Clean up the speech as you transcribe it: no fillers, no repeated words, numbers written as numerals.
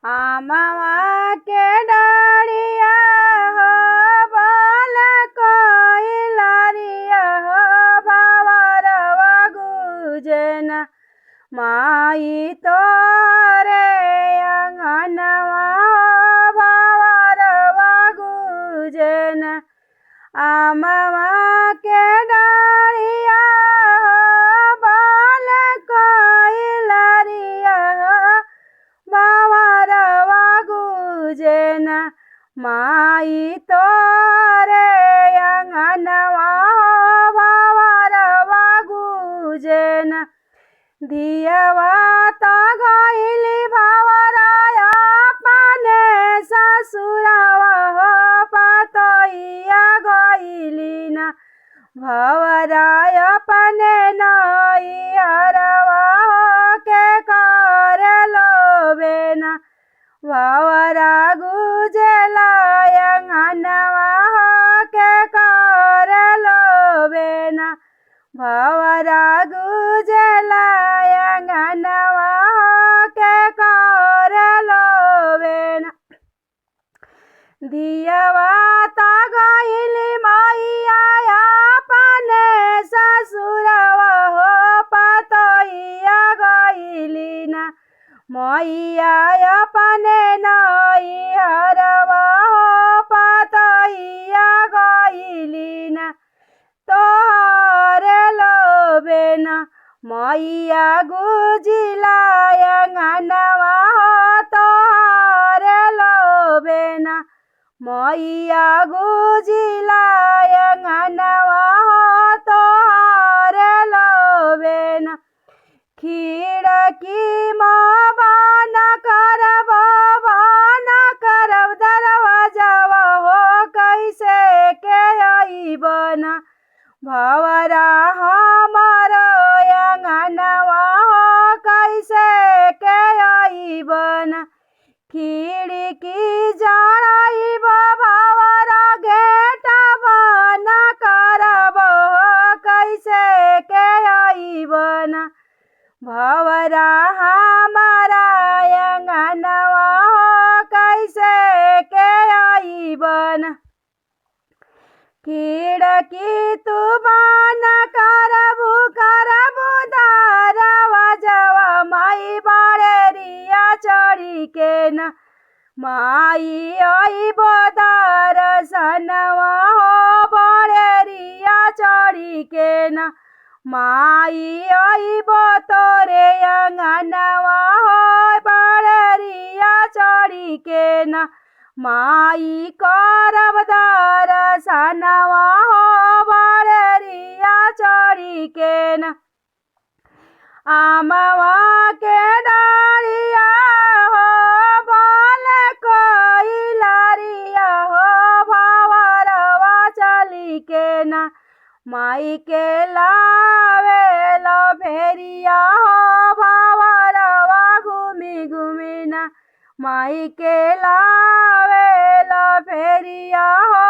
आमवा के डारिया हो बाल कोइलरिया हो भवरवा गुजना माई तोरे अंगनवा भवरवा गुजना आमवा के डारिया हो बाल कोइलरिया हो भवरवा गुजना माई तोरे अंगनवा भवरवा गुजना दियवा तो गइली भवराया पाने ससुरवा हो पतइया गइली ना भवराय अपने नैहरवा हो के कर लोबे ना भवरा गुजला अंगनवा हो के कर लोबे ना भवरा गुजला अंगनवा हो के कर लोबे ना दियवा ता गइली मैया अपने ससुरवा हो पतइया गइली ना मैया अपने नैहरवा हो पतइया गइली ना तोहर लोबे ना मैया गुजिला अंगनवा हो तोहर लोबे ना मैया गुजिला अंगनवा हो तोहर लोबे ना खिड़की माँ बना करब दरवाजावा हो कैसे के अइबना भवरा हमर अंगनवा हो कैसे के अइबना खिड़की जड़ाइब भवरा गेटा बना करब हो कैसे के अइबना भवरा हमारा अंगनवा हो कैसे के अइबना खिड़की तू बना करबू दरवाजवा माई बड़ेरिया चढ़ी के ना माई अइब दर्शनवा हो बड़ेरिया चढ़ी के ना माई अइब तोरे अंगनवा हो बड़ेरिया चढ़ी के ना माई करब दर्शनवा हो बड़ेरिया चढ़ी के ना आमवा के डारिया हो बाल कोइलरिया हो भवरवा चली के ना माई के लावे लो फेरिया हो भवरवा घूमी घूमी ना माई के लावे लो फेरिया हो